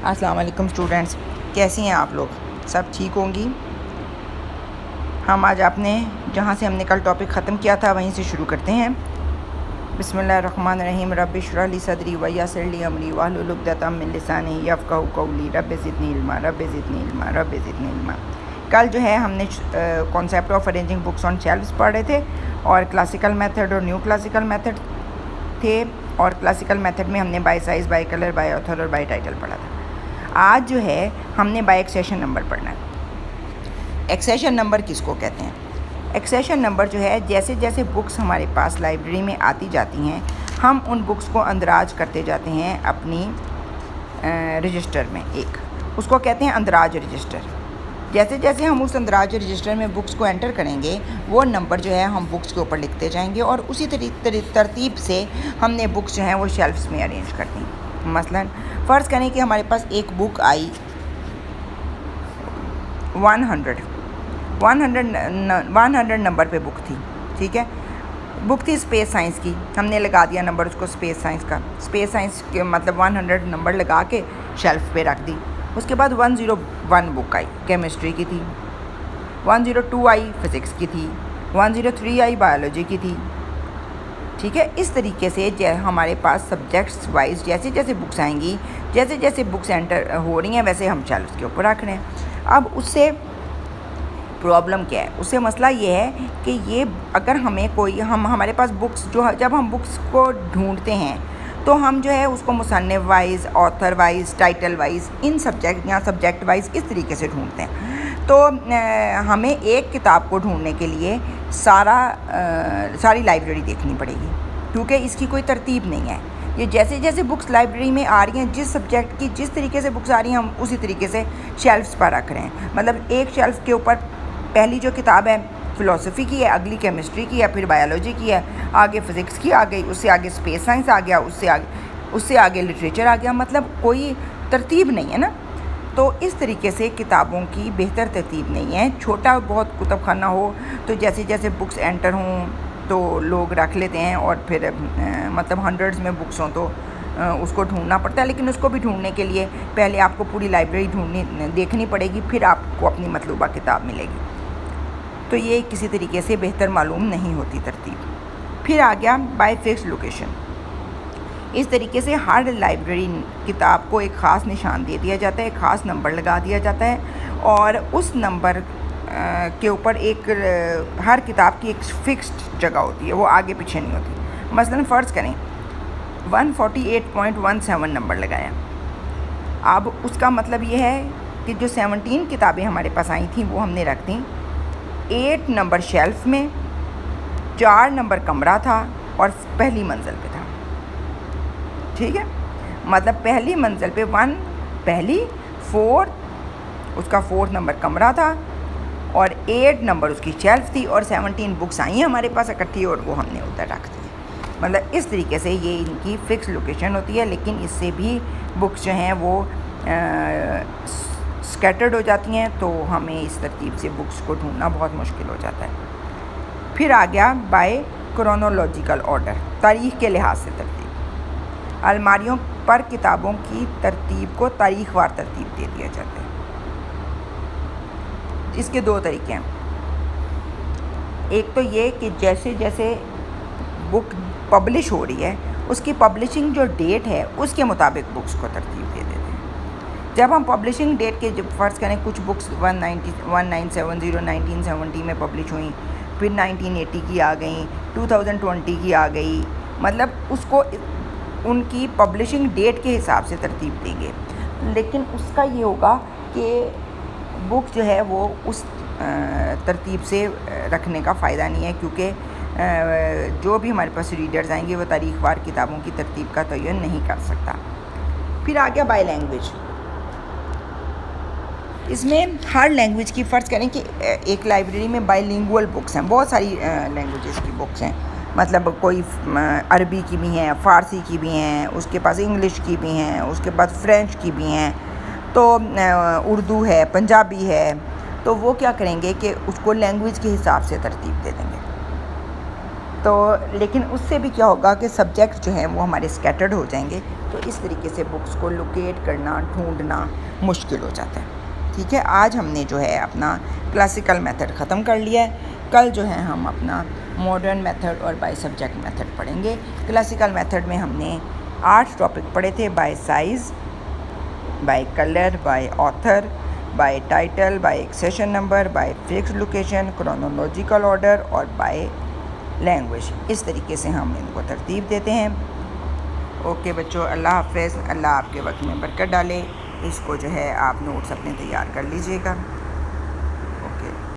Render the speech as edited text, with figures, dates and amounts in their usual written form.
السلام علیکم اسٹوڈنٹس، کیسی ہیں آپ لوگ؟ سب ٹھیک ہوں گی؟ ہم آج جہاں سے ہم نے کل ٹاپک ختم کیا تھا وہیں سے شروع کرتے ہیں۔ بسم اللہ الرحمن الرحیم۔ رب اشرح لی صدری ویسر لی امری واحلل عقدۃ من لسانی یفقہوا قولی۔ رب زدنی علما رب زدنی علما رب زدنی علما۔ کل جو ہے ہم نے concept of arranging books on shelves پڑھ رہے تھے، اور کلاسیکل میتھڈ اور نیو کلاسیکل میتھڈ تھے، اور کلاسیکل میتھڈ میں ہم نے by size, by colour, by author اور بائی ٹائٹل پڑھا تھا۔ آج جو ہے ہم نے بائی ایکسیشن نمبر پڑھنا ہے۔ ایکسیشن نمبر کس کو کہتے ہیں؟ ایکسیشن نمبر جو ہے جیسے جیسے بکس ہمارے پاس لائبریری میں آتی جاتی ہیں، ہم ان بکس کو اندراج کرتے جاتے ہیں اپنی رجسٹر میں۔ ایک اس کو کہتے ہیں اندراج رجسٹر۔ جیسے جیسے ہم اس اندراج رجسٹر میں بکس کو انٹر کریں گے، وہ نمبر جو ہے ہم بکس کے اوپر لکھتے جائیں گے، اور اسی ترتیب سے ہم نے بکس جو ہیں وہ شیلفز میں ارینج کرتی ہیں۔ مثلاً فرض کریں کہ ہمارے پاس ایک بک آئی 100 نمبر پہ بک تھی، ٹھیک ہے۔ بک تھی اسپیس سائنس کی، ہم نے لگا دیا نمبر اس کو اسپیس سائنس کا۔ اسپیس سائنس کے مطلب 100 نمبر لگا کے شیلف پہ رکھ دی۔ اس کے بعد 101 بک آئی، کیمسٹری کی تھی۔ 102 آئی، فزکس کی تھی۔ 103 آئی، بایولوجی کی تھی، ٹھیک ہے۔ اس طریقے سے ہمارے پاس سبجیکٹس وائز جیسے جیسے بکس آئیں گی، جیسے جیسے بکس انٹر ہو رہی ہیں، ویسے ہم شیلفز کے اوپر رکھ رہے ہیں۔ اب اس سے پرابلم کیا ہے؟ اس سے مسئلہ یہ ہے کہ یہ اگر ہمیں ہمارے پاس بکس جب ہم بکس کو ڈھونڈتے ہیں تو ہم جو ہے اس کو مصنف wise, author wise, title wise, ان سبجیکٹ وائز اس طریقے سے ڈھونڈتے ہیں۔ تو ہمیں ایک کتاب کو ڈھونڈنے کے لیے ساری لائبریری دیکھنی پڑے گی، کیونکہ اس کی کوئی ترتیب نہیں ہے۔ یہ جیسے جیسے بکس لائبریری میں آ رہی ہیں، جس سبجیکٹ کی جس طریقے سے بکس آ رہی ہیں، ہم اسی طریقے سے شیلفز پر رکھ رہے ہیں۔ مطلب ایک شیلف کے اوپر پہلی جو کتاب ہے فلسفی کی ہے، اگلی کیمسٹری کی ہے، پھر بایولوجی کی ہے، آگے فزکس کی آ گئی، اس سے آگے اسپیس سائنس آ گیا، اس سے آگے لٹریچر آ گیا۔ مطلب کوئی ترتیب نہیں ہے نا۔ تو اس طریقے سے کتابوں کی بہتر ترتیب نہیں ہے۔ چھوٹا بہت کتب خانہ ہو تو جیسے جیسے بکس انٹر ہوں تو لوگ رکھ لیتے ہیں، اور پھر مطلب ہنڈریڈز میں بکس ہوں تو اس کو ڈھونڈنا پڑتا ہے، لیکن اس کو بھی ڈھونڈنے کے لیے پہلے آپ کو پوری لائبریری دیکھنی پڑے گی، پھر آپ کو اپنی مطلوبہ کتاب ملے گی۔ تو یہ کسی طریقے سے بہتر معلوم نہیں ہوتی ترتیب۔ پھر آ گیا بائی فکس لوکیشن۔ اس طریقے سے ہر لائبریری کتاب کو ایک خاص نشان دے دیا جاتا ہے، ایک خاص نمبر لگا دیا جاتا ہے، اور اس نمبر کے اوپر ہر کتاب کی ایک فکسڈ جگہ ہوتی ہے، وہ آگے پیچھے نہیں ہوتی۔ مثلاً فرض کریں 148.17 نمبر لگایا۔ اب اس کا مطلب یہ ہے کہ جو 17 کتابیں ہمارے پاس آئی تھیں وہ ہم نے رکھ دیں 8 نمبر شیلف میں، 4 نمبر کمرہ تھا، اور پہلی منزل پہ تھا، ٹھیک ہے۔ مطلب پہلی منزل پہ 1 پہلی، 4 اس کا 4 نمبر کمرہ تھا، اور 8 نمبر اس کی شیلف تھی، اور 17 بکس آئی ہیں ہمارے پاس اکٹھی، اور وہ ہم نے ادھر رکھ دی۔ مطلب اس طریقے سے یہ ان کی فکس لوکیشن ہوتی ہے، لیکن اس سے بھی بکس جو ہیں وہ سکیٹرڈ ہو جاتی ہیں، تو ہمیں اس ترتیب سے بکس کو ڈھونڈنا بہت مشکل ہو جاتا ہے۔ پھر آ گیا بائی کرونولوجیکل آرڈر، تاریخ کے لحاظ سے ترتیب۔ الماریوں پر کتابوں کی ترتیب کو تاریخ وار ترتیب دے دیا جاتا ہے۔ اس کے 2 طریقے ہیں۔ ایک تو یہ کہ جیسے جیسے بک پبلش ہو رہی ہے، اس کی پبلشنگ جو ڈیٹ ہے اس کے مطابق بکس کو ترتیب دے دیتے ہیں۔ جب ہم پبلشنگ ڈیٹ کے جب فرض کریں کچھ بکس 1970 میں پبلش ہوئیں، پھر 1980 کی آ گئیں، 2020 کی آ گئی، مطلب اس کو ان کی پبلشنگ ڈیٹ کے حساب سے ترتیب دیں گے، لیکن اس کا یہ ہوگا کہ بک جو ہے وہ اس ترتیب سے رکھنے کا فائدہ نہیں ہے، کیونکہ جو بھی ہمارے پاس ریڈرز آئیں گے وہ تاریخ وار کتابوں کی ترتیب کا تعین نہیں کر سکتا۔ پھر آ گیا بائی لینگویج۔ اس میں ہر لینگویج کی فرض کریں کہ ایک لائبریری میں بائی لنگول بکس ہیں، بہت ساری لینگویجز کی بکس ہیں، مطلب کوئی عربی کی بھی ہیں، فارسی کی بھی ہیں، اس کے پاس انگلش کی بھی ہیں، اس کے بعد فرینچ کی بھی ہیں، تو اردو ہے، پنجابی ہے۔ تو وہ کیا کریں گے کہ اس کو لینگویج کے حساب سے ترتیب دے دیں گے۔ تو لیکن اس سے بھی کیا ہوگا کہ سبجیکٹ جو ہیں وہ ہمارے اسکیٹرڈ ہو جائیں گے، تو اس طریقے سے بکس کو لوکیٹ کرنا، ڈھونڈنا مشکل ہو جاتا ہے. ٹھیک ہے، آج ہم نے جو ہے اپنا کلاسیکل میتھڈ ختم کر لیا ہے. کل جو ہے ہم اپنا ماڈرن میتھڈ اور بائی سبجیکٹ میتھڈ پڑھیں گے. کلاسیکل میتھڈ میں ہم نے 8 ٹاپک پڑھے تھے: by size, by colour, by author, by title, by accession number, by fix location, chronological order اور بائی لینگویج. اس طریقے سے ہم ان کو ترتیب دیتے ہیں. اوکے بچوں، اللہ حافظ. اللہ آپ کے وقت میں برکت ڈالے. اس کو جو ہے آپ نوٹس اپنے تیار کر لیجئے گا.